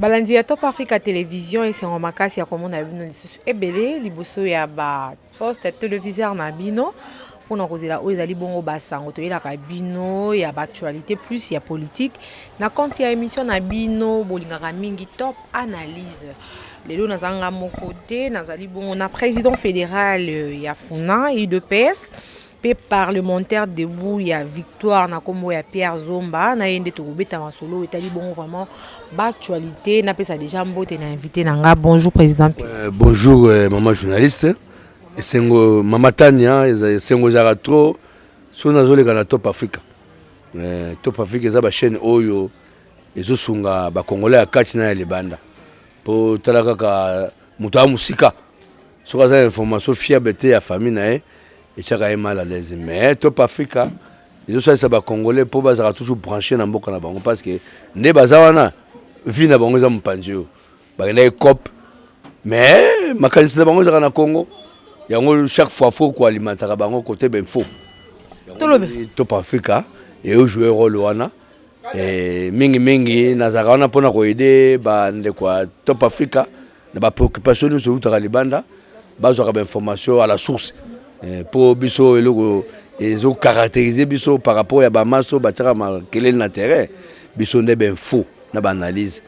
Balandi ya Top Africa Télévision et c'est en makasi ya komona bino lisusu ebele liboso ya ba poste téléviseur na bino pona kozela o ezali bongo basango to yela ka bino ya ba actualité plus ya politique na compte ya émission na bino bolingaka mingi top analyse lelo nazanga moko te nazali bongo na président fédéral ya Funa et de PS pe parlementaire debout ya victoire na kombo ya Pierre Zomba na yende to beta masolo etali bon vraiment ba actualité na pesa déjà mbote na invité nanga bonjour président bonjour maman journaliste esengo mama Tania esengo zara trop so nazoleka na Top Africa Top Africa eza ba chaîne oyo ezosunga ba congolais ya kati na ya libanda po talaka ka muta musika so kaza information fiable te ya famille na e et ça est mal à l'aise mais Top Africa ils sont ça ba congolais pour bazara toujours branché na mboka na bango parce que ne bazawana vie na bango za mpanjio ba na cop mais makanisi na bango za na Congo yango chaque fois faut ko alimenter bango côté ben faux Top Africa et au jouer rôle wana et mingi nazara wana pona ko aider ba nde kwa Top Africa na ba préoccupation de sur libanda bazo ka information à la source pour biso eloko ezo caractériser biso par rapport à bamaso batira quel est l'intérêt biso ne ben faux na ba analyse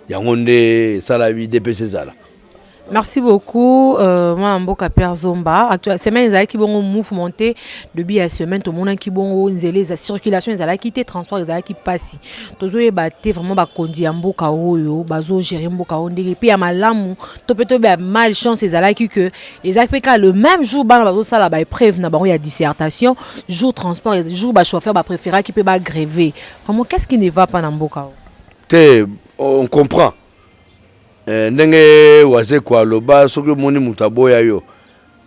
yango nde sala bi DPC zala. Merci beaucoup moi mboka Pierre Zomba semaine ezali ki bongo mouvementé depuis la semaine to mona ki bongo nzele za circulation ezali ki te transport ezali ki passi tozo yeba te vraiment ba kondi ya mboka oyo bazo gérer mboka ondeke puis ya malamu to peto ba malchance ezali ki que ezali pe ka le même jour bana bazo sala ba épreuve na bango ya dissertation jour transport jour ba chauffeur ba préféra ki pe ba gréver vraiment qu'est-ce qui ne va pas na mboka te on comprend ndenge waze kwa loba soki moni mutabo ya yo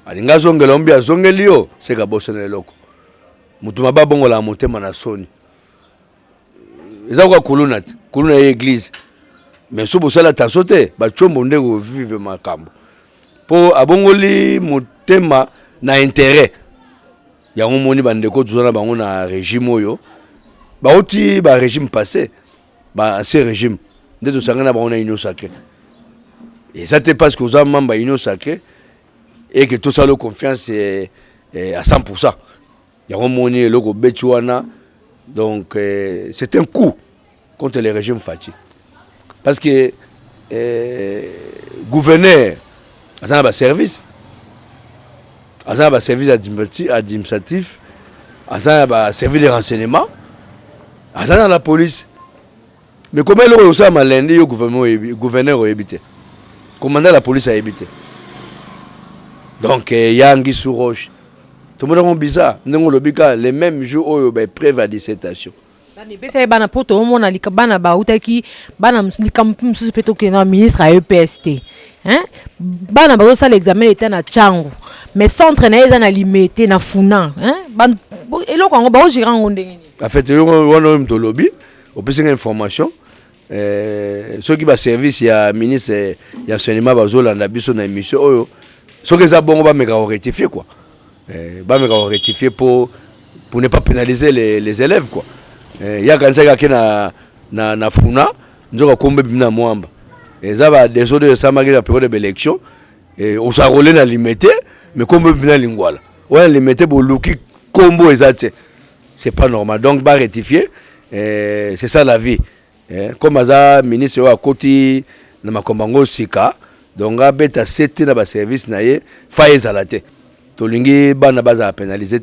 alinga zongela mbia zongeli yo seka bosana eloko mutu mababongo la motema na soni eza kwa kuluna ya église mais so bosala tasote ba chombo ndeko vive makambo po abongoli motema na intérêt ya moni bandeko tuzana bango na régime oyo ba oti ba régime passé ba ancien régime ndeto sangana bango na union sacrée. Et ça c'est parce que vous avez membre union sacrée et que tout ça le confiance est à 100%. Il y a un monnaie logo Betchouana donc c'est un coup contre le régime Fati. Parce que gouverneur a un service administratif, a un service de renseignement, a la police. Mais comment le aussi malendé au gouverneur au habité. Commandant la police a habité. Donc, il y a Anguille sous roche. Tout le monde est bizarre. Nous avons les mêmes jours où il y a preuve à dissertation. C'est un poto, on a dit que bana baoutaki, bana mslikampu msusipeto kena ministre à EPST. Hein? Bana bazo ça l'examen était na Tchangu. Mais centre na eza na limité na Funa. Hein? Ban elo ko ngo gérer ngondengeni. En fait, on a un lobby, on peut une information. Ceux qui va service il y a ministre il y a enseignement bazola na biso na émission oyo ceux qui za bongo ba meka rectifier quoi ba meka rectifier pour ne pas pénaliser les élèves quoi il y a quand ça na Funa nzoka kombe bina mwamba eza ba désolé de ça malgré la période de l'élection et on s'a roulé na limité mais kombe bina lingwala ouais limité pour luki combo ezate c'est pas normal donc ba rectifier c'est ça la vie. Comme aza ministre à côté na makombango sika donc abeta sete na ba service na ye faye zalate to lingi bana baza pénaliser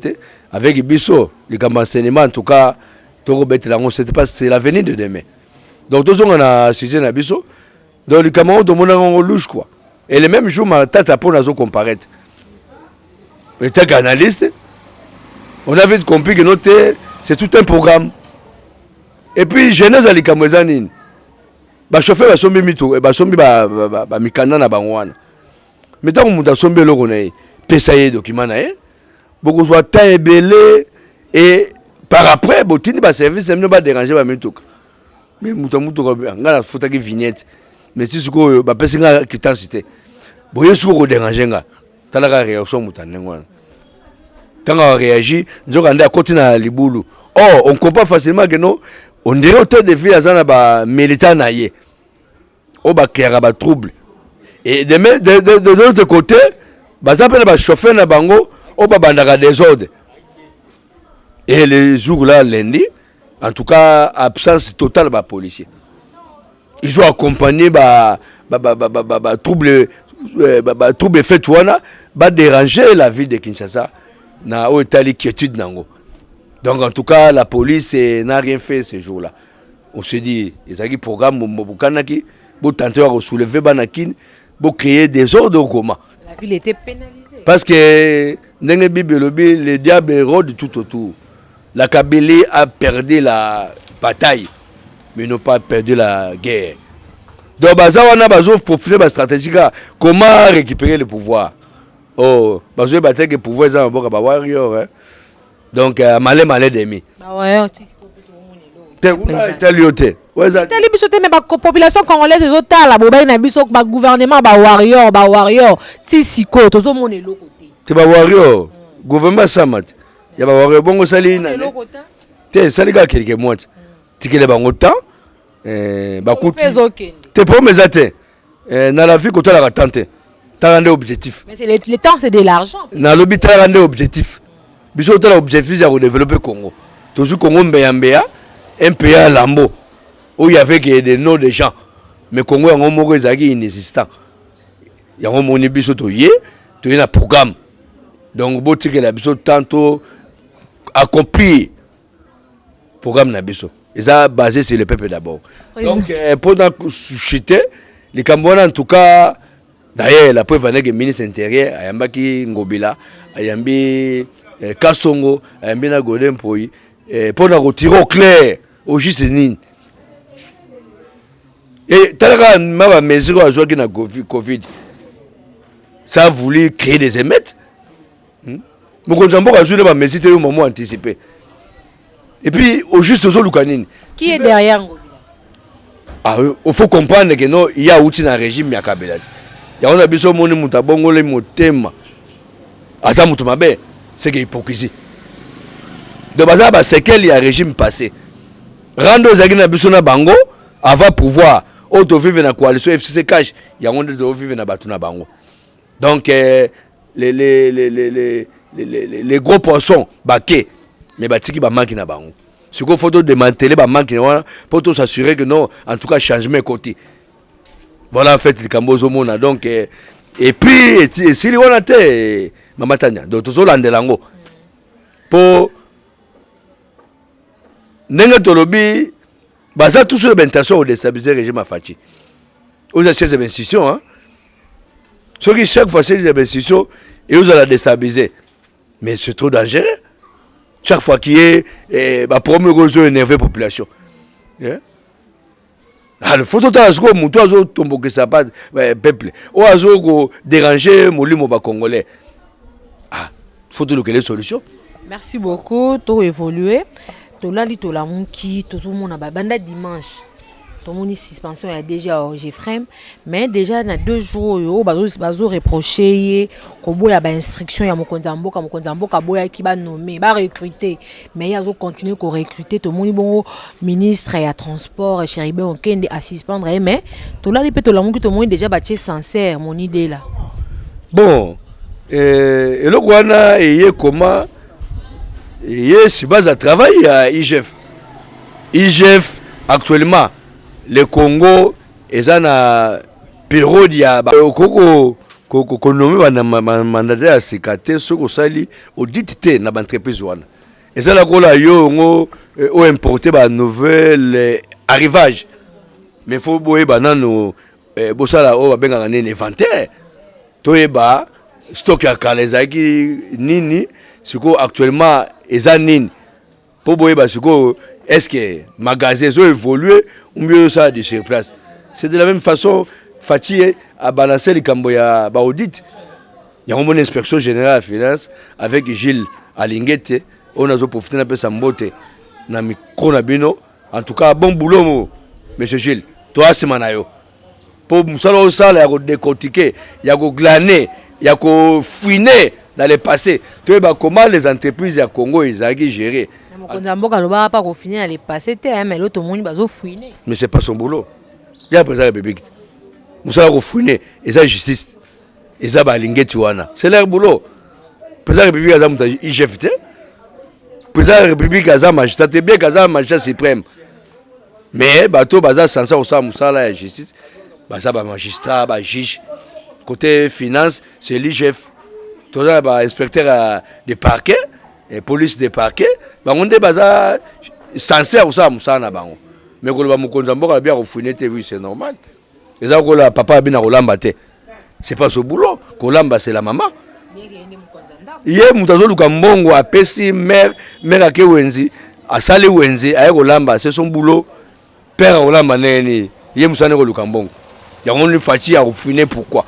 avec biso les enseignement en tout cas to betela ngo c'est l'avenir de demain donc tous on a sujet na biso donc les camarades to mona ngo louche quoi et le même jour ma tata pour nazo comparaître mais tant qu'analyste on avait compris que notre c'est tout un programme. Et puis jeunesse ali kamwezani ba chauffeur ba sombi mito ba sombi ba mikanda na bangwana meta ko muta sombi loko na ye pesa ye document na ye beaucoup soit ta belé et par après botini ba service même ba déranger ba mito mais muta ngala futa ki vignette mais si suko ba pesa nga quittance té boye suko ko déranger nga talaka réaction muta ngwana tanga réagir nzoka nda côté na libulu on comprend facilement que non on dirait autant de filles à ba militant naie au ba créera ba trouble. Et de l'autre côté, baza pe ba chauffeur na bango au ba bandaka désordre. Et les jours là lundi, en tout cas absence totale ba policier. Ils ont accompagné trouble fait wana ba déranger la ville de Kinshasa na o état l'inquiétude nango. Donc en tout cas la police n'a rien fait ce jour-là. On se dit ils ont programme mobukanaki pour tenter de soulever banakin pour créer des ordres au Goma. La ville était pénalisée. Parce que le diable rôde tout autour. La Kabylie a perdu la bataille, mais n'ont pas perdu la guerre. Donc, on a profilé la stratégie. Comment récupérer le pouvoir? Oh, parce que le pouvoir est un warrior. Donc, malé demi. Ouais, la population congolaise la gouvernement warrior tisiko tozo mone lokote. C'est pas warrior. Gouvernement samat. Il y a warrior bongo sali na. Te sali ga quelques mois. Tikele bango temps bakuti. T'es pas mes atteint. Dans la vie, quand tu as la tente, tu as un objectif. Mais le temps, c'est de l'argent. Dans le but, tu as un objectif. Tu as l'objectif de développer le Congo. Toujours Congo, un pays à Lambo, où il y avait des noms de gens. Mais Congo, il y a inexistant. Il y a un programme. Donc, il y a un tantôt accompli le programme Nabiso. Et ça basé sur le peuple d'abord. Donc, pendant que chuter, les Cambodgiens, en tout cas, d'ailleurs, la preuve est que le ministre intérieur, Ayambaki Ngobila, Ayambi Kassongo, Ayambi Nagodem Poyi, pendant que tiro clair au juste nini. Et talaka ma mesure à jouer qui na Covid, ça a voulu créer des émeutes. Mais quand on a joué ma mesure, c'était au moment anticipé. Et puis, au juste aux Lukanine. Qui est derrière Ngobila? Ah, il faut comprendre que non, il y a un régime ya Kabila. Il y a un abisso moni mutabongo le motema. Asa mutumabe, c'est que hypocrisie. De base, c'est qu'il y a un régime passé. Rando zagina abisso na bango avant pouvoir auto vivre na coalition FCC cash, il y a un de vivre na batuna bango. Donc les gros poissons baquet mais batiki ba manki na bango. Ce qu'il faut démanteler ba manki pour s'assurer que non, en tout cas changement côté. Voilà en fait le Cambozo mona donc et puis si les on a été mamatanya donc tout ça landelango pour nenga tolobi baza tout sur l'intention de déstabiliser le régime Afachi. Aux ces institutions hein. Ce qui chaque fois ces institutions et vous allez déstabiliser. Mais c'est trop dangereux. Chaque fois qu'il y a premier gros énervé population. Le photo de la seconde, mouton tombe que ça pas peuple. Ou azo déranger molimo ba congolais. Ah, faut de quelle solution. Merci beaucoup, to évolué. To la li to la monki, to zo mona ba banda dimanche. To moni suspension ya déjà au Gefrem, mais déjà na 2 jours yo bazo reprocher ko boya ba instruction ya mokonza mboka boya ki ba nommer ba recruter mais yazo continuer ko recruter to moni bongo ministre ya transport Cheribe Okende à suspendre mais to la li pe to la monki to moni déjà ba tché sincère mon idée là. Bon et le Rwanda et comment et si base à travail à IGF actuellement le Congo est en période ya ko nommé mandataire à sécurité ce ko sali audit té na entreprise wana. Et ça la ko la yo ngo o importer ba nouvelle arrivage. Mais faut boye banano bo sala o ba benga ngane inventaire. Toyeba stock ya kalezaki nini siko actuellement eza nini. Pour boye ba siko est-ce que les magasins ont évolué ou mieux ça de sur place? C'est de la même façon, Fatih a balancé les Camboya audit. Il y a une inspection générale à finance avec Gilles Alinguete. On a profité d'un peu de Sambote. En tout cas, bon boulot, monsieur Gilles. Toi, c'est Manayo. Pour nous, ça, il y a décortiquer, il y a glaner, il y a fouiner dans le passé. Tu vois comment les entreprises à Congo, ils ont géré. Pas finir les passer mais l'autre monde bazo fouiner. Mais c'est pas son boulot. Il y a président République. musala ko fouiner eza justice eza ba lingeti wana c'est leur boulot président république aza muta IGF te président république aza magistrat te bien kaza magistrat suprême mais bato baza censé osala musala ya justice baza ba magistrat ba juge côté finance c'est l'IGF toza ba inspecteur de parquet et police de parquet bango nde baza censé osala musala na bango mais koloba mokonzi mboka bien kofouiner te oui c'est normal eza kola papa abina kolamba te c'est pas son boulot kolamba c'est la maman ye mutu azoluka mbongo apesi mère ake wenzi asali wenzi aye kolamba c'est son boulot père akolamba neni ye musane koluka mbongo yango ni faci ya kofouiner pourquoi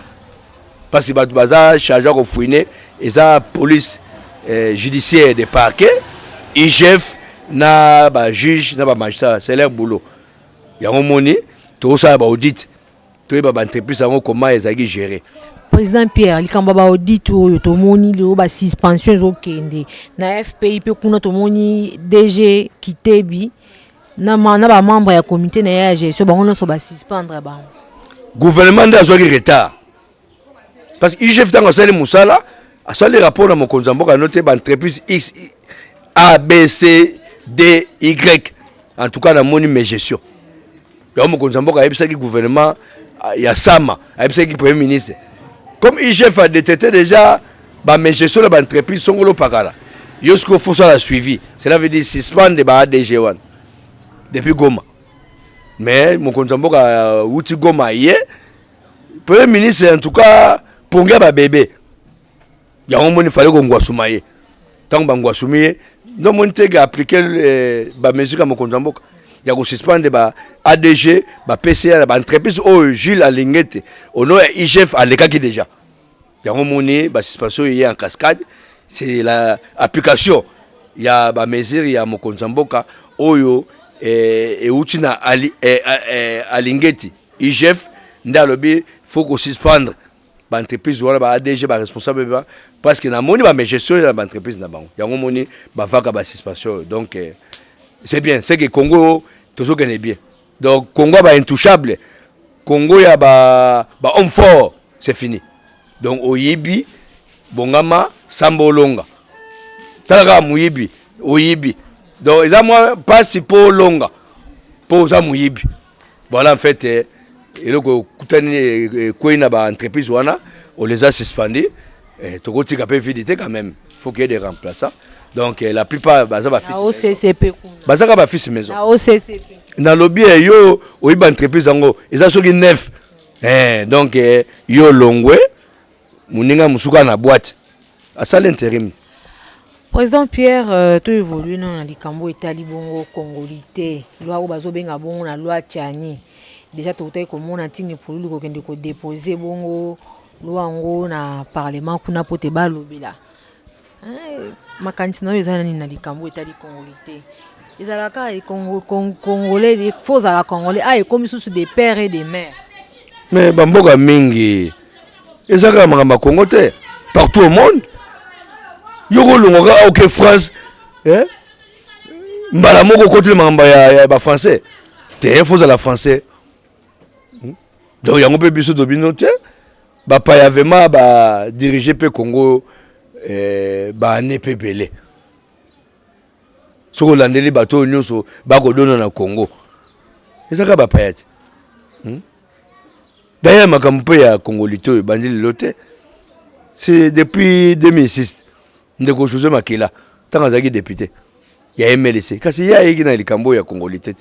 parce que bato baza chargé ya kofouiner eza police judiciaire de parquet IGF na ba juge na ba magistrat c'est leur boulot yango moni tokosala ba audit toyeba ba entreprise yango comment ezalaki gérer. Président Pierre likambo ba audit oyo tomoni lelo ba suspension ezokende na FPI pe kuna tomoni DG Kitebi na ba membre ya comité na ya gestion bango nyonso ba suspendre bango. Gouvernement nde azwaki retard parce que IGF tango asali musala asali rapport na mokonzi mboka noté ba entreprise X A B C D Y en tout cas na moni mes gestion ya mokonzi mboka ayebisaki gouvernement ya sama ayebisaki premier ministre comme IGF a détecté déjà ba mes gestion ba entreprise songolo pakala yosko faut ça la suivi cela veut dire suspendre ba ADG1 depuis Goma mais mokonzi mboka wuti Goma ye premier ministre en tout cas pongia ba bébé yango moni fallait ko ngwasuma ye tango ba ngwasumi ye no moni te ga appliquer ba mesure ka mokonzi mboka ya ko suspendre ba ADG ba PCA ba entreprise o Jules Alingete ono IGF alekaki déjà yango moni ba suspension ye en cascade c'est la application ya ba mesure ya mokonzi mboka oyo uti na Alingeti IGF ndalobi faut ko suspendre ba entreprise wala ba ADG ba responsable ba parce que na moni ba gestion ya ba entreprise na bango yango moni ba vaka ba suspension donc c'est bien c'est que Congo toujours gagne bien donc Congo ba intouchable Congo ya ba homme fort c'est fini donc oyibi bongama sambolonga talaka muyibi oyibi donc ils ont moi pas si pour longa pour ça muyibi voilà en fait et le kutani koina ba entreprise wana on les a suspendus et tokoti ka pévidité quand même faut qu'il y ait des remplaçants donc la plupart baza ba fils OCCP baza ka ba fils maison na OCCP na lobby yo oyiba entreprise ngo eza soki neuf donc yo longwe muninga musuka na boîte asala intérim. Président Pierre to évolue na likambo etali bongo congolité loi o bazobenga bongo na loi Tiani déjà totai komona ntini polulu ko kende ko déposer bongo loi ngo na parlement kuna pote balobela makanti na yo ezana ni na likambo etali congolité ezalaka congolais faut ala congolais comme sous des pères et des mères mais bamboka mingi ezaka makamba Congo te partout au monde yoko longoka ok France mbala moko côté makamba ya ba français te faut ala français donc yango pe biso to bino te ba pa ya vraiment ba diriger pe Congo ba ne pe belé soko landeli bato nyonso ba ko dona na Congo ezaka ba payate d'ailleurs makambo ya congolité bandili lote c'est depuis 2006 ndeko José Makila tanga zaki député ya MLC kasi ya yiki na likambo ya congolité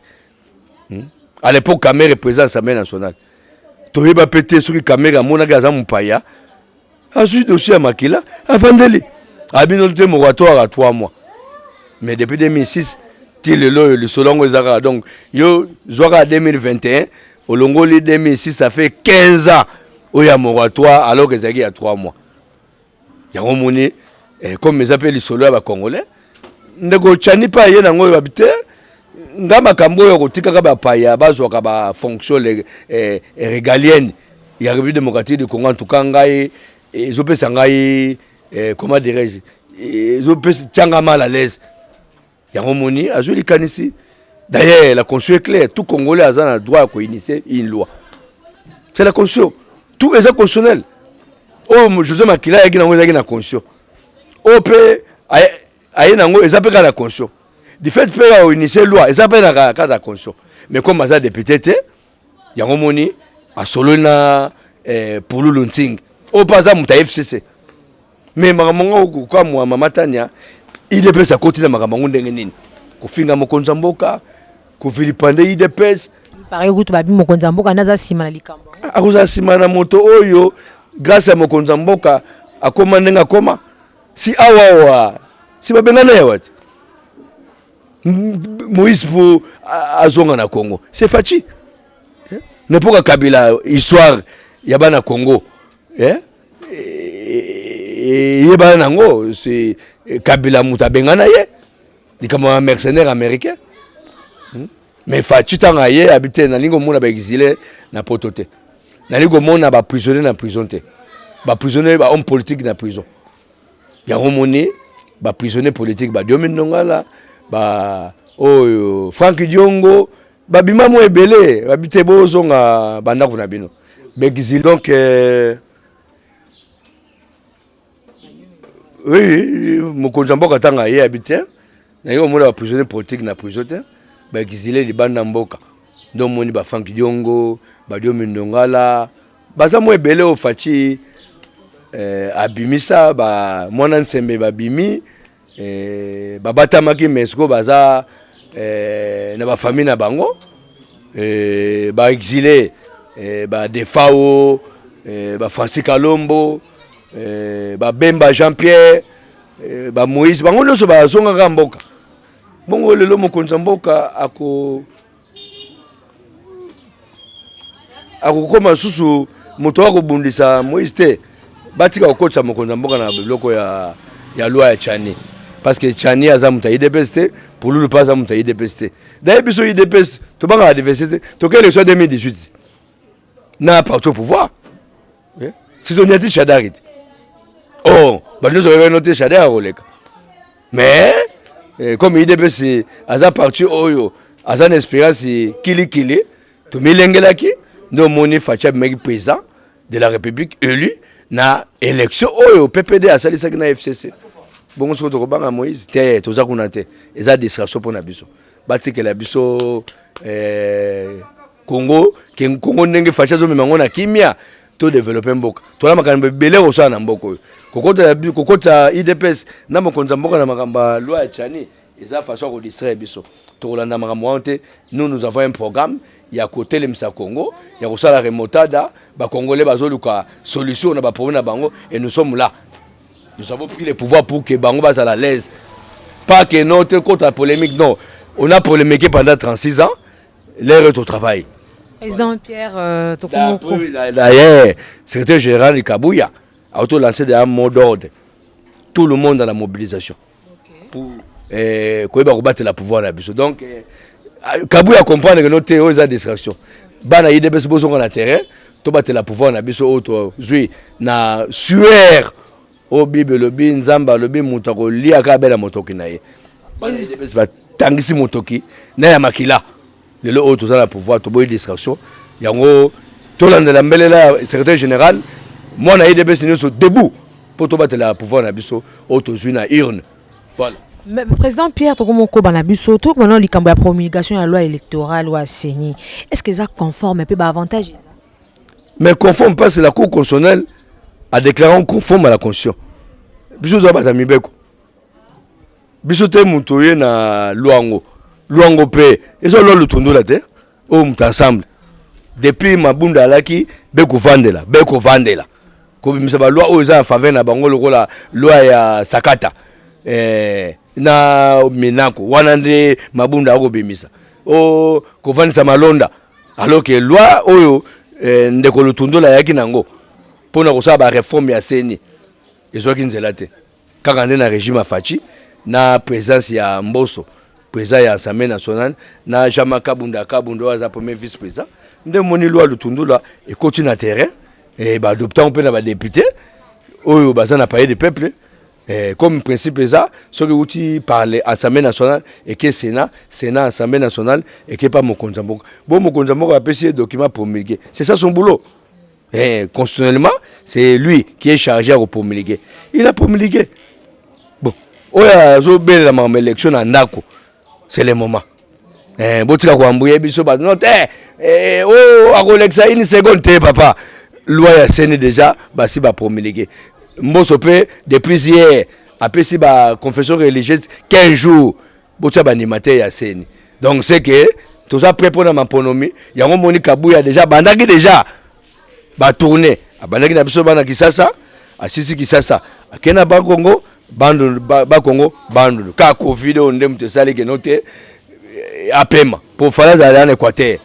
à l'époque Kamere président Assemblée nationale toyeba pété soki Kamere mona gaza mpaya ensuite dossier ya Makila avandeli abino te moratoire à 3 mois mais depuis 2006 til le solongo ezaka donc yo zoka 2021 au Longoli 2006 ça fait 15 ans où il y a moratoire alors que il y a 3 mois yango moni comme mes appels les solo ya congolais ndeko chani pa ye nango yo habité ngama kambo yo kotika ka ba paya bazwa ka ba fonction régalienne ya République démocratique du Congo en tout cas ngai zo pesa ngai comment dirais-je zo pesa tanga mal à l'aise yango moni azuli kanisi d'ailleurs la constitution est claire tout Congolais a le droit à initier une loi c'est la conscience. Tout est constitutionnel. Oh, José Makila est na conscience. Oh, pe aye nango ezapé la conscience. Du fait que au initier loi, ezapé na la conscience. Mais comme ça député té, yango moni a solo na pour l'unting. Oh, pas ça muta FCC. Mais maramongo kwa mwa mama Tania, IDPS a côté na maramongo ndenge nini. Ko finga mokonza mboka, ko vilipande IDPS. Pareil que babi mokonza mboka naza sima na likambo. Akoza sima na moto oyo grâce à mokonza mboka akoma ndenga koma. Si awa si babengana ya wati. Moïse pour azonga na Congo. C'est Fachi. N'importe Kabila histoire yaba Congo. Yeba nango c'est Kabila muta bengana ye. Ni comme un mercenaire américain. Mais Fachi tanga ye habité na lingo mona ba exilé na potote. Na lingo mona ba prisonnier na prison te. Ba prisonnier ba homme politique na prison. Ya romoni ba prisonnier politique ba Diomi Ndongala ba Frank Diongo ba bima mo ebele ba bité bozonga banda kuna bino. Ba exilé donc oui mokonza mboka tanga ye habité na yo mona ba prisonnier politique na prison te. Ba exilé li banda mboka ndo moni ba Frank Diongo ba Diomi Ndongala baza mo ebele o Fachi abimisa ba mwana nsembe ba bimi babata maki mesko baza na ba famille na bango ba exilé ba Defao ba Francis Kalombo ba Bemba Jean-Pierre ba Moïse bango nyonso bazonga ka mboka bongo lelo mokonza mboka akokoma susu moto akobundisa Moïse te batika okocha mokonza mboka na biloko ya loi ya Tchani parce que Tchani aza muta IDPS te pour lui pas aza muta IDPS te d'ailleurs biso IDPS to banga la diversité to que élection 2018 na parti au pouvoir si on a dit Chadarit oh bah nous avons noté Chadarit à Roleka mais comme IDPS aza parti oyo aza une espérance kili to milengelaki no moni Facha mec président de la République élu na élection oyo PPD asalisaki na FCC bongo soko to banga Moïse te toza kuna te eza distraction pona biso batikela biso Congo ndenge Facha zo memango na kimia to développer mboka to la makambo belé osa na mboka oyo kokota IDPS na mokonza mboka na makamba loi ya Tchani eza façon ko distraire biso to kolanda makambo te nous avons un programme ya côté le Msa Congo ya kosala remontada ba congolais bazoluka solution na ba problème na bango et nous sommes là nous avons pris le pouvoir pour que bango basa à l'aise pas que notre contre la polémique non on a polémiqué pendant 36 ans l'heure est au travail président Pierre Tokomoko d'ailleurs secrétaire général de Kabouya a auto lancé un mot d'ordre tout le monde dans la mobilisation pour koyeba ko battre la pouvoir na biso donc Kabouya comprendre que notre théorie est distraction. Bana IDPS bozo na terrain, to battre la pouvoir na biso auto zui na sueur au bible lobi nzamba lobi mutako liaka bela motoki na ye. Bana IDPS va tangisi motoki na ya makila. Lelo auto za la pouvoir to boy distraction. Yango to landela mbelela secrétaire général moi na IDPS nous debout pour to battre la pouvoir na biso auto zui na urne. Voilà. Mais président Pierre Tokomoko Banabiso, tout maintenant likambo ya promulgation de la loi électorale ou CENI, est-ce que ça conforme un peu avantage? Mais conforme pas, c'est la Cour constitutionnelle a déclaré conforme à la Constitution. Biso za batami beko. Biso te mutoye na Luango pe. Eso lo lutundu la te. O muta ensemble. Depuis mabunda alaki beko vandela. Ko bimisa ba loi o eza en faveur na bango lokola loi ya Sakata. Na Minako wanande mabunda ako bimisa o kovanisa malonda alors que loi oyo ndeko lutundola yaki nango pona kosala ba réforme ya CENI ezoki nzela te kaka nde na régime ya Fachi na présence ya Mboso président ya Assemblée nationale na Jama Kabunda aza premier vice président nde moni loi lutundola ekoti na terrain et ba adoptant pe na ba député oyo baza na palais du peuple. Comme principe ça, ce que vous parlez à l'Assemblée nationale et que Sénat, Assemblée nationale et que pas mon Konzambok. Bon, mon Konzambok a appelé document promulgué. C'est ça son boulot. Constitutionnellement, c'est lui qui est chargé à promulguer. Il a promulgué. Bon, il y a une élection en Nako. C'est le moment. Botika ko ambuye biso ba non une seconde papa. Loi ya seni déjà si ba promulguer. Mboso pe depuis hier après si ba confession religieuse 15 jours botika ba animateur ya seni. Donc c'est que tout ça prêt pour ma ponomi, yango moni kabuya déjà bandaki déjà ba tourner. Bandaki na biso bana Kisasa, asisi Kisasa. Akena ba Congo, bando ba Congo, bando. Ka Covid onde mte sali ke note apema pour faire ça en Équateur.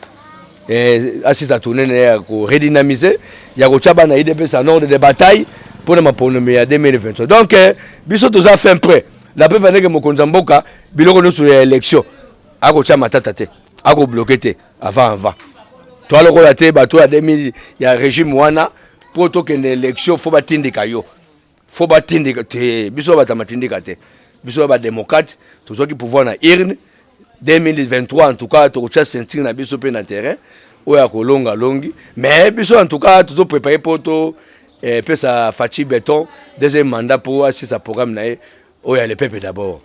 Assis à tourner pour redynamiser, il y a Rochaba na IDP sa ordre de bataille pour ma ponomi à 2023. Donc biso tout ça fait un prêt. La paix venait que mon konzamboka biloko no sur élection. Ako cha matata te. Ako bloqué te avant. Toi le rôle te bato à 2000 il y a régime wana pour to que élection faut batindika yo. Faut batindika te biso batamatindika te. Biso ba démocrate tout ce qui pouvoir na urne 2023 en tout cas to cha sentir na biso pe na terrain oya ko longa longi mais biso en tout cas tout préparer pour to pe sa Fachi Béton deuxième mandat pour assis sa programme na oya le peuple d'abord.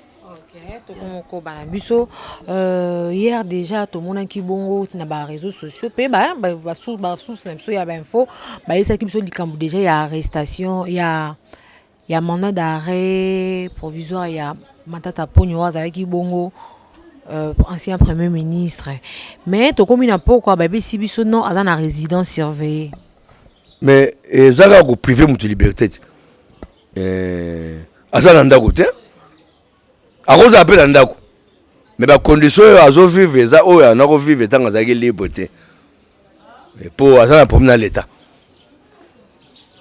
Hier déjà tout le monde qui bongo na ba réseaux sociaux pe ba sous il y a info ba yesa ki biso likambu déjà il y a arrestation il y a mandat d'arrêt provisoire il y a Matata Ponyo waza ki bongo ancien premier ministre mais to comme na pourquoi ba si biso non à na résidence surveillée mais zaka ko privé mutu liberté azana ndako te akoza appel ndako mais ba condition azo vivre za oya na ko vivre tanga za ki libre te pour azana problème dans l'état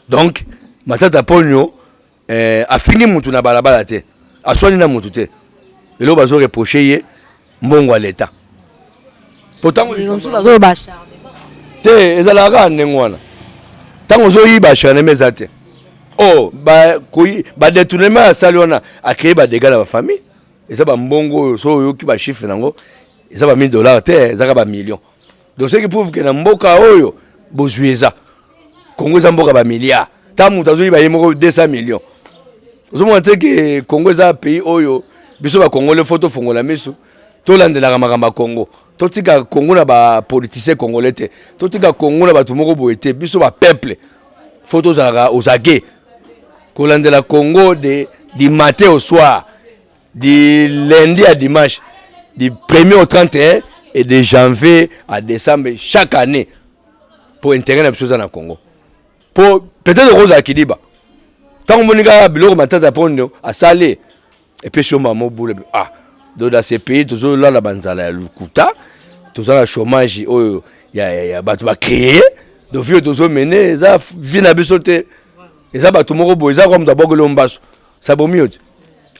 donc Matata Ponyo a fini mutu na balabala te aswani na mutu te elo bazo reprocher ye mbongo à l'état pourtant bazo ba charnement te ezalaka ndengwana tango zo yi ba charnement za te ba détournement à salona a créé ba dégâts dans la famille et ça ba mbongo so yo ki ba chiffre nango et ça ba $1000 te ça ba millions donc ce qui prouve que na mboka oyo bozueza Congo za mboka ba milliards tamu tazo yi ba yemoko 200 millions vous montrez que Congo est un pays oyo biso ba Congo le photo fongola miso to landela makamba Congo to tika Congo na ba politicien congolais te to tika Congo na ba tumoko boete biso ba peuple photo za osake ko landela Congo du matin au soir du lundi à dimanche du 1er au 31 et de janvier à décembre chaque année pour intégrer na biso na Congo pour peut-être Rose Akidiba. Tant que je biloko Matata Ponyo a salé et puis sur maman boule dans ces pays toujours là la banzala lukuta toujours la chômage oh ya batu ba créer donc vieux toujours mener ça vie na bisoté et ça batu moko boy ça comme d'abord lombaso ça bon mieux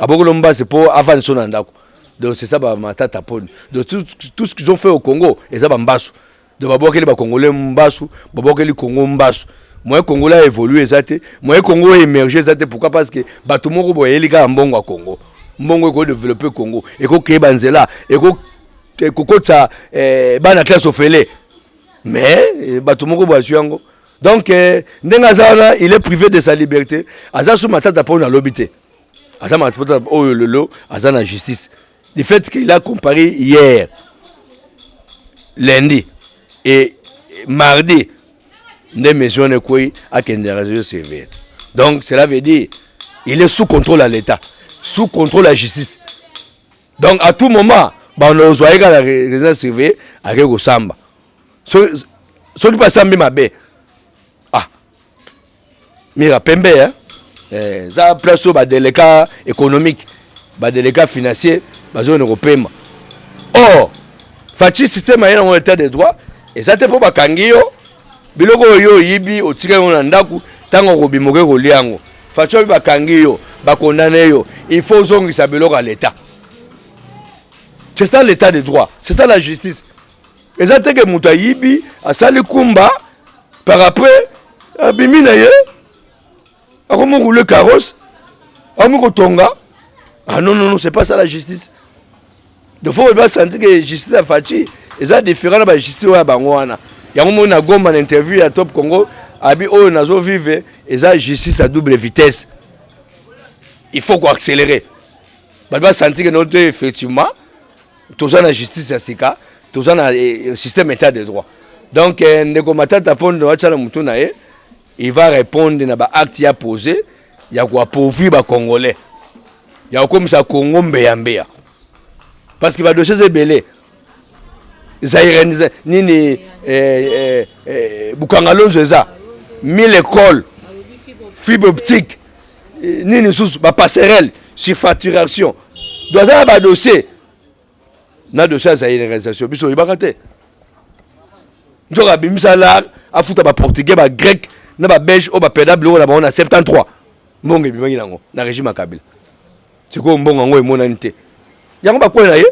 aboko lombaso pour avant son ndako donc c'est ça ba Matata Ponyo donc tout ce qu'ils ont fait au Congo et ça ba mbasu de baboko les ba congolais mbasu baboko les Congo mbasu. Moi Congo a évolué zate, moi Congo a émergé zate pourquoi parce que bato moko boye lika mbongo à Congo. Mbongo ko développer Congo et ko ke banzela et ko kokota bana classe ofele. Mais bato moko boye yango. Donc ndenga zana il est privé de sa liberté. Aza sous Matata Ponyo na lobité. Aza Matata Ponyo lolo aza na justice. Du fait qu'il a comparé hier lundi et mardi des maisons de quoi à Kenderazo sévère. Donc cela veut dire il est sous contrôle à l'État, sous contrôle à la justice. Donc à tout moment, on a besoin de la résidence sévère avec au samba. Ce qui passe à ma baie. Mira Pembe, ça place au délicat économique, délicat financier, zone européenne. Or, Fachi système a un état de droit et ça te pour Bakangio. Biloko yo yibi otika ngona ndaku tango ko bimoke ko liango facho ba kangiyo ba condamné yo il faut zongisa biloko à l'état. C'est ça l'état de droit, c'est ça la justice. Et ça te que muta yibi asali kumba par après abimina ye akomo rouler carrosse akomo tonga non c'est pas ça la justice. De faut pas sentir que justice a fachi et ça différent de la justice wa bangwana. Il y a un moment où Goma interview à Top Congo abi oyo nazo vivre eza justice à double vitesse. Il faut qu'on accélérer. Balba sentir que notre effectivement tous en la justice à sika, tous en le système état de droit. Donc ndeko matata pondo acha na mutu na ye, il va répondre na ba acte ya posé, ya ko appauvrir ba congolais. Ya comme ça Congo mbeyambeya. Parce que ba dossier c'est belé. Zaire nini Bukangalonzo za 1000 écoles, fibre optique, nini sous ba passerelle, surfacturation. Doit avoir ba dossier. Na dossier ça une réalisation. Biso ibakate. Njoka bimisa la afuta ba portugais ba grec na ba belge o ba pedable on a 73. Mbonge bimangi nango na régime ya Kabila. Tiko mbongo ngo emona nte. Yango ba kwela ye.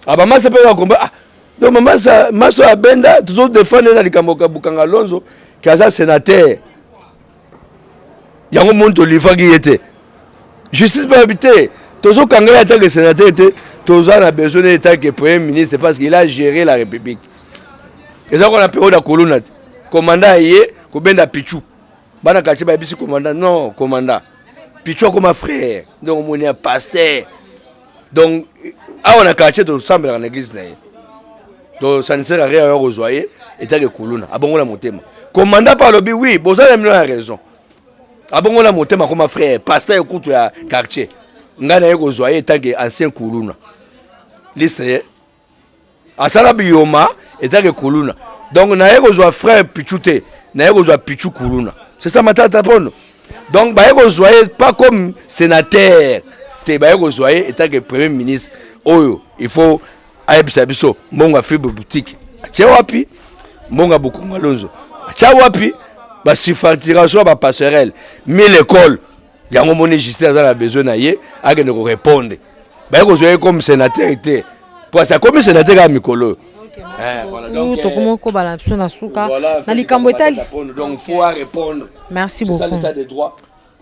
Aba masa pe ba komba. Donc masa maso abenda toujours défendre na likambo ka Bukangalonzo qui a sénateur. Yango monto livaki yete. Justice pas habité. Toujours quand il a été sénateur était toujours a besoin d'état que premier ministre parce qu'il a géré la République. Et ça qu'on a période à colonna. Commandant yé ko benda Pichu. Bana kati ba bisi commandant non commandant. Pichu comme un frère. Donc on est pasteur. Donc on a caché tout semble dans l'église là. Donc ça ne sert à rien à rejoindre état que colonna. Abongo la motema. Commandant par lobby oui, bon ça a raison. Abongo la motema comme un frère, pasteur écoute ya quartier. Ngana yeko zoye tanke ancien kuluna liste asala bioma etake kuluna donc na yeko zo frère Pichute na yeko zo Pichu kuluna c'est ça matata pono donc ba yeko zoye pas comme sénateur te ba yeko zoye etake premier ministre oyo il faut aibisa biso mbonga fibre boutique atia wapi mbonga Bukangalonzo atia wapi ba surfacturation ba passerelle 1000 écoles. Yango moni justice a besoin na ye a que ne répondre. Ba ko jouer comme sénateur était. Pour ça comme sénateur à Mikolo. Voilà donc comment ko balapso na suka na likambo etali. Donc faut répondre. Merci beaucoup. C'est l'état de droit.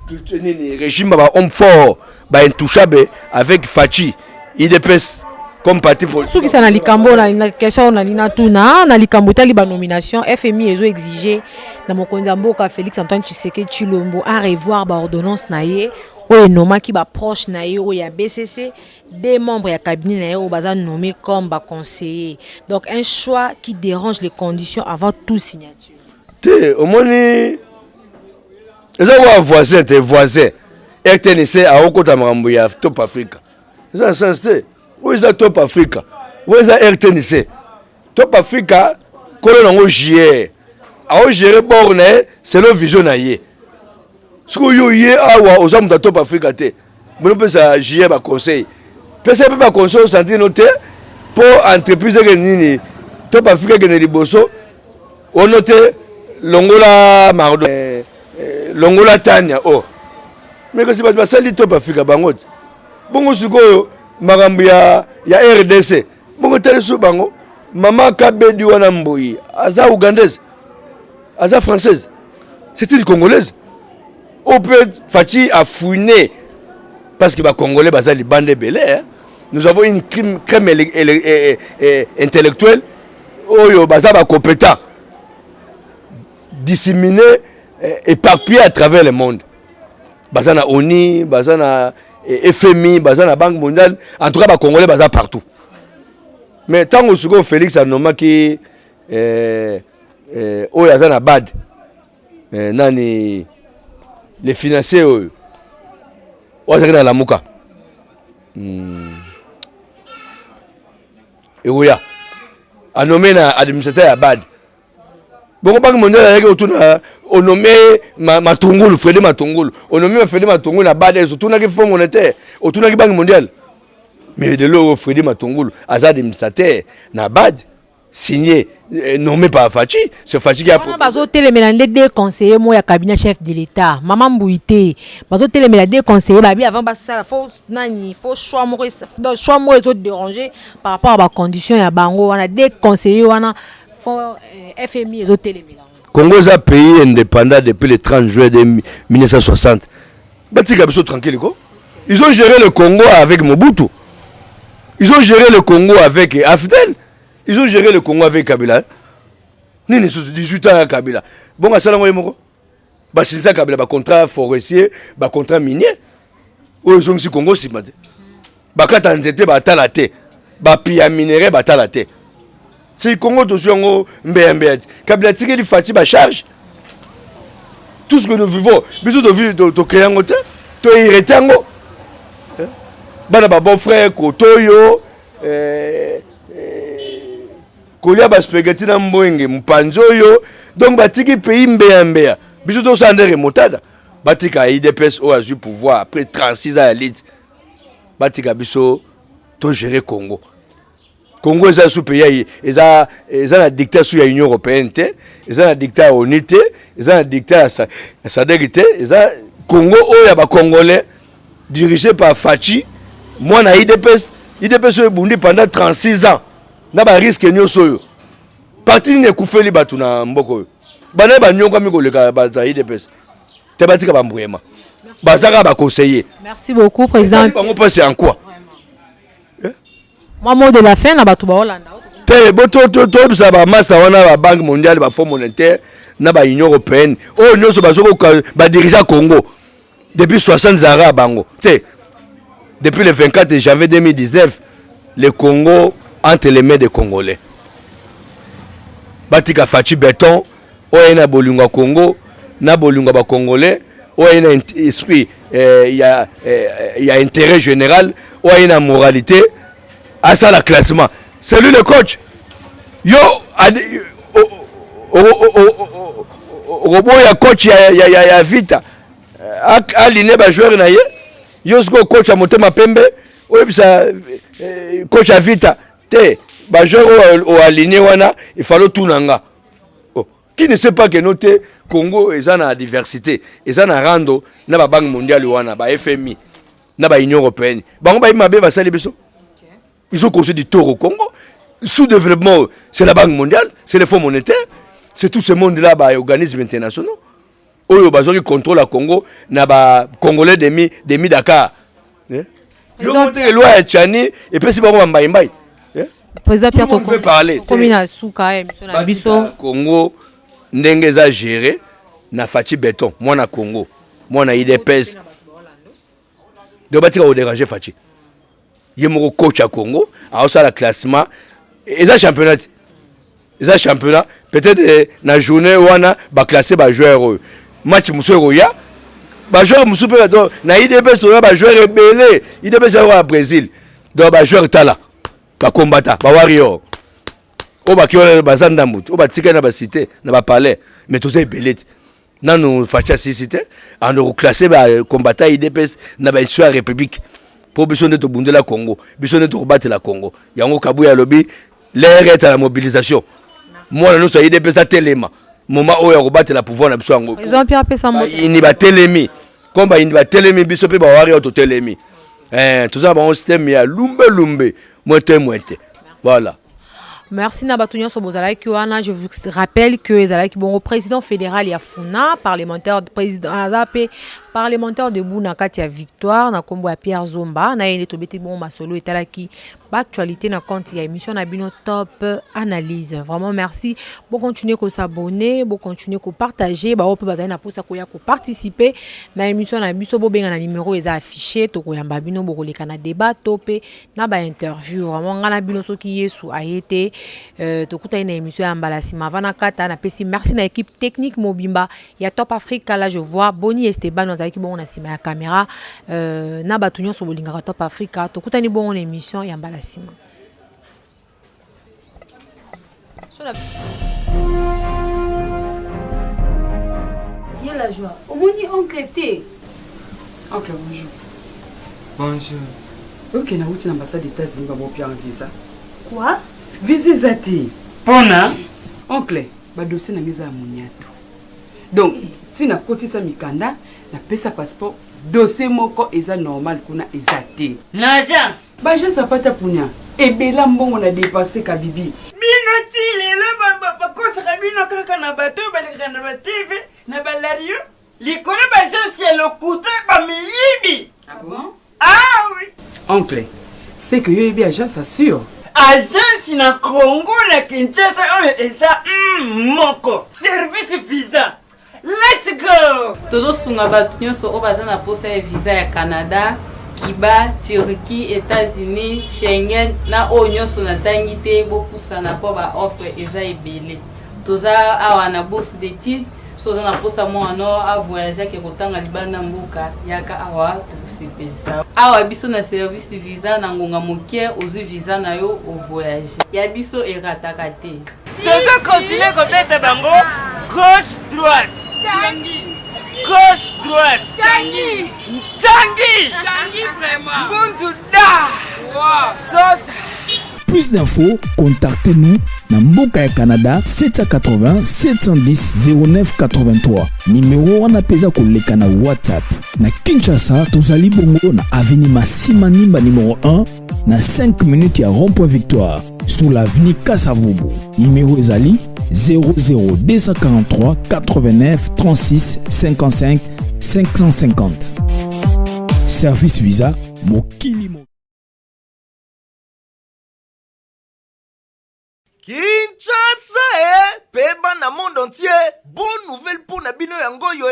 Culture ni régime ba homme fort, ba intouchable avec Fachi. IDPS comme parti pour ceux qui sont na likambo na question na lina tuna na likambo etali ba nomination FMI ezo exiger na mokonzi mboka Félix Antoine Tshisekedi Tshilombo à revoir ba ordonnance na ye oyo nomaki ba proche na ye oyo ya BCC des membres ya cabinet na ye oyo baza nommé comme ba conseiller. Donc un choix qui dérange les conditions avant toute signature. Te au moni eza wa voisin te voisin RTNC a okota makambo ya Top Africa. Ça c'est où est Top Africa? Où est RTNC? Top Africa kolon ngo JR a gérer borne c'est le vision na ye. Ce que yo ye awa ozamu ta Top Africa te. Bon peut ça JR ba conseil. Pese pe ba conseil sentir noter pour entreprise que nini Top Africa que ne liboso on noter longola mardo longola tanya oh. Mais que c'est pas sali Top Africa bango. Bongo sikoyo makambo ya RDC bongo tele so bango mama Kabedi wana mboyi aza ougandaise aza française c'était une congolaise au peut Fachi a fouiné parce que ba congolais baza li bande belé hein? Nous avons une crime intellectuelle oyo baza ba compétent disséminé éparpillé à travers le monde baza na ONU baza na FMI, la Banque mondiale, en tout cas, les Congolais sont partout. Mais tant que Félix a nommé que Oyazana Bad, les financiers, Oyazana la Mouka. Et Oya a nommé l'administrateur à Bad. Bon, Banque mondiale on nommé Matungulu, Frédé Matungulu. On nommé Frédé Matungulu à Bad, surtout dans le fonds monétaire, autour de la Banque mondiale. Mais de l'eau, Frédé Matungulu, Azad administrateur, na Bad, signé, nommé par Fachi. C'est Fachi qui a proposé. Bazo télémélandé des conseillers, moi, à cabinet chef de l'État. Maman Mbouité, Bazo télémélandé des conseillers, babi avant ça, il faut choix moi, les autres déranger par rapport à ma condition, à Bango, on a des conseillers, on a FMI et autres télémélandés. Congo est un pays indépendant depuis le 30 juin 1960. Tranquille. Ils ont géré le Congo avec Mobutu. Ils ont géré le Congo avec Afdel. Ils ont géré le Congo avec Kabila. nini sous 18 ans ya Kabila bon asala ngo yemoko ba sinza Kabila ba contrat forestier ba contrat minier o zongi Congo simate ba kata nzete ba tala te ba pia minerai ba tala te si Congo to zongo mbembe Kabila tikeli fati ba charge tout ce que nous vivons biso de vivre to créer ngo te to iretango bana ba bon frère kotoyo kolia ba spaghetti na mbwenge mpanzo yo donc batiki pays mbea biso to sandere motada batika IDPS o azu pouvoir après 36 ans à l'élite batika biso to gérer Congo eza sous pays eza la dictature sous l'Union européenne te eza la dictature ONU te eza la dictature SADC te eza Congo o ya ba congolais dirigé par Fachi moi na IDPS o bundi pendant 36 ans na ba risque nyonso yo parti ne kufeli batu na mboko bana ba nyonga mi koleka ba IDPS te batika ba mbuyema bazaka ba conseiller. Merci beaucoup président. On passe en quoi moi mot de la fin na batu ba Hollande te boto ça ba master wana ba banque mondiale ba fonds monétaire na ba union européenne o nyonso bazoko ba dirigeant Congo depuis 60 zara bango te depuis le 24 janvier 2019 le Congo entre les mains des Congolais. Batika Fachi Béton, Oena Bolunga Congo, na Bolunga ba Congolais, Oena esprit, il y a intérêt général, Oena moralité, à ça la classement. C'est lui le coach. Yo, robot ya coach ya vita. Aligné ba joueur na ye. Yo sko coach a monté ma pembe. Oui, ça, coach à vita, te, bah, je au aligné, il fallait tout nanga. Oh. Qui ne sait pas que notre Congo est en diversité, est en rando, n'a pas Banque mondiale, n'a pas FMI, n'a pas Union européenne. Bah, on va y mabé, va salir beso. Ils ont construit du taureau au Congo. Sous-développement, c'est la Banque mondiale, c'est le Fonds monétaire, c'est tout ce monde-là, bah, organismes internationaux. Oyo, bah, qui contrôle le Congo, n'a pas Congolais demi Dakar. Yo monte loi ya Tchani et puis si ba ko mbaye mbaye. Président Pierre Toko. On peut parler. Komina suka émission na biso. Congo ndenge za gérer na Fachi Béton, moi na Congo, moi na IDPS. De batika au déranger Fachi. Yemoko coach à Congo, a ça la classement et ça championnat. Et ça championnat peut-être na journée wana ba classer ba joueur match muso roya. Ba joueur musupe do na IDPS to ba joueur belé IDPS au Brésil do ba joueur tala ba combattant ba warrior o ba kiona ba zanda mutu o ba tika na ba cité na ba palais mais tous ces belé na nous facha cité en nous classer ba combattant IDPS na ba histoire république pour besoin de to bundela Congo besoin de to battre la Congo yango kabuya lobi l'air est à la mobilisation moi nous so IDPS a telema moment où il battre la pouvoir na biso yango président Pierre pesa mo ini ba telemi komba ini ba telemi biso pe ba wari auto telemi tout ça ba on système ya lumbe moite voilà. Merci Nabatunya Sobozala Kiwana. Je vous rappelle que Ezalaki bon président fédéral Yafuna, parlementaire président Azapé, parlementaire de Bounakatia Victoire, na kombo ya Pierre Zomba, na yene tobeti bon masolo etalaki actualité na compte ya émission na bino top analyse. Vraiment merci. Bon continuer ko s'abonner, bon continuer ko partager, ba ope bazali na posa ko ya ko participer na émission na biso bo benga na numéro eza affiché to ko yamba bino bo ko leka na débat topé na ba interview. Vraiment ngana bino soki Yesu ayete tokuta ina émission ya Mbalasima vana kata na pesi merci na équipe technique Mobimba ya Top Africa. Là je vois Boni Esteban nous avec bon na sima ya caméra na batunyo so bolinga Top Africa tokuta ni bon émission ya Mbalasima. Y'a la joie. Au moins oncle T. Oncle bonjour. Bonjour. Ok, na route l'ambassade des États-Unis va m'opérer en visa. Quoi? Visa zati. Pona. Oncle, ba dossier na ngeza moniato. Donc, si na koti sa mikanda, na pesa passeport, dossier moko eza normal kuna ezati. L'agence. Ba agence apata punya. Ebela mbongo na dépasser ka bibi. Bino ti lelo ba kosaka bino kaka na bato baleka na ba TV na ba lario. Likolo ba agence ya lokuta ba miyibi. Ah bon? Ah oui. Oncle, c'est que yo ebi agence assure. agence na Congo na Kinshasa oyo eza moko service visa. Let's go. tozosunga bato nyonso oyo baza na posa ya visa ya Canada, Kiba, Turquie, États-Unis, Schengen na oyo nyonso natangi te bopusana mpo baoffre eza ebele. Toza awa na bourse d'études, soza na posa mwana a voyager ke kotanga libanda mboka yaka awa tokusepesa. Awa biso na service visa na ngonga mokie ozwi visa na yo o voyager. Ya biso erataka te. Toza continuer kobeta bango gauche droite. Gauche droite. Tanguy vraiment. Buntu da. Wow. Sosa. Plus d'infos, contactez-nous na Mboka ya Canada 780 710 09 83. Numéro wana peza koleka na WhatsApp. Na Kinshasa, tozali bongo na avenue Massima Nimba numéro 1 na 5 minutes ya rond-point Victoire sur l'avenue Kasavubu. Numéro ezali 00243 89 36 55 550. Service Visa Mokili Mo. Kinshasa peba na monde entier, bonne nouvelle pour na bino yango yo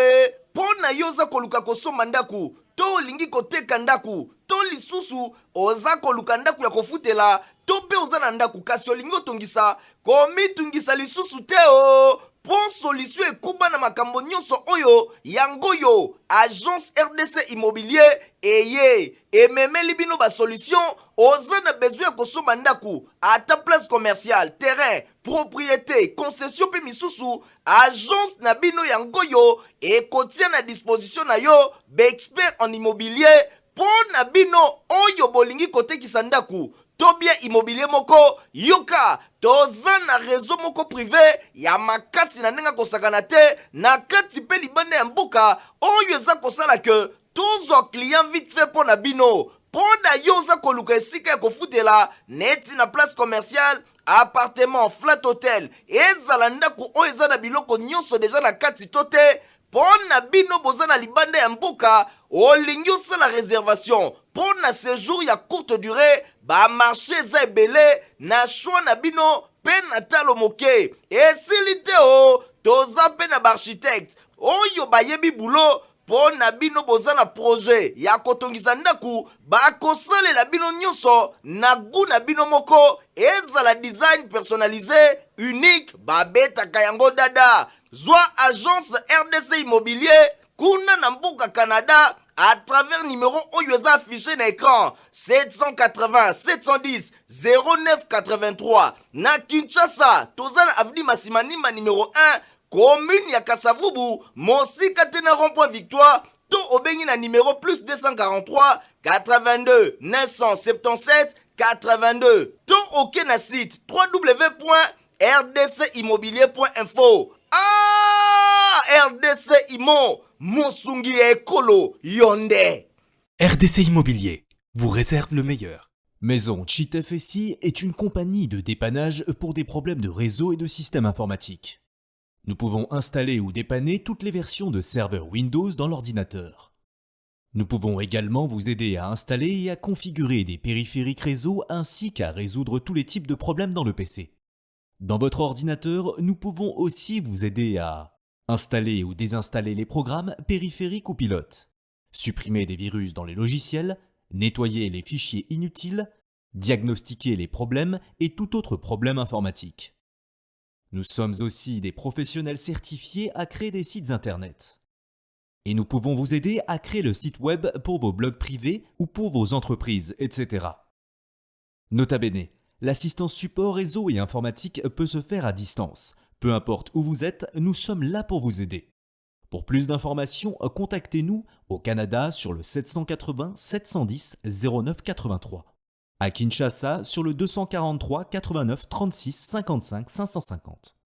pona yoza koluka kosomba ndaku to olingi koteka ndaku to lisusu oza koluka ndaku ya kofutela to pe oza na ndaku kasi olingi otungisa komitungisa lisusu te o po solution ekuba na makambo nyonso oyo yango yo agence RDC Immobilier eye ememeli bino ba solution oza na besoin ya kosomba ndaku ata place commerciale, terrain, propriété, concession pe misusu agence na bino yango yo ekotia na disposition na yo be expert en immobilier po na bino oyo bolingi kotekisa ndaku to bien immobilier moko yoka toza na réseau moko privé ya makati na ndenge kosakana te na kati pe libanda ya mboka oyo eza kosala ke tozwa client vite fait po na bino po na yo oza koluka esika ya kofutela neti na place commerciale, appartement, flat hotel ezala ndaku oyo eza na biloko nyonso deja na kati to te po na bino boza na libanda ya mboka olingi osala réservation po na séjour ya courte durée ba marché eza ebele na choix na bino pe na talo moke esili te o toza pe na baarchitecte oyo bayebi bulo po na bino boza na projet ya kotongisa ndaku bakosalela bino nyonso na gu na bino moko ezala design personnalisé unique babetaka yango dada zwa agence RDC Immobilier kuna na mboka Canada à travers numéro oyo eza affiché na écran 780 710 09 83 na Kinshasa toza na avenue Massima Nimba numéro 1 commune ya Kasavubu mosika te na rond-point Victoire to obengi na numéro plus 243 82 977 82 to oke na site www.rdcimmobilier.info. Ah, RDC Immo Monsungi Ekolo Yonde. RDC Immobilier vous réserve le meilleur. Maison Cheat FSI est une compagnie de dépannage pour des problèmes de réseau et de système informatique. Nous pouvons installer ou dépanner toutes les versions de serveurs Windows dans l'ordinateur. Nous pouvons également vous aider à installer et à configurer des périphériques réseau ainsi qu'à résoudre tous les types de problèmes dans le PC. Dans votre ordinateur, nous pouvons aussi vous aider à installer ou désinstaller les programmes périphériques ou pilotes, supprimer des virus dans les logiciels, nettoyer les fichiers inutiles, diagnostiquer les problèmes et tout autre problème informatique. Nous sommes aussi des professionnels certifiés à créer des sites internet. Et nous pouvons vous aider à créer le site web pour vos blogs privés ou pour vos entreprises, etc. Nota bene, l'assistance support réseau et informatique peut se faire à distance. Peu importe où vous êtes, nous sommes là pour vous aider. Pour plus d'informations, contactez-nous au Canada sur le 780 710 09 83. À Kinshasa sur le 243 89 36 55 550.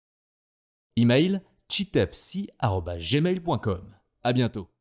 Email cheatfc@gmail.com. À bientôt.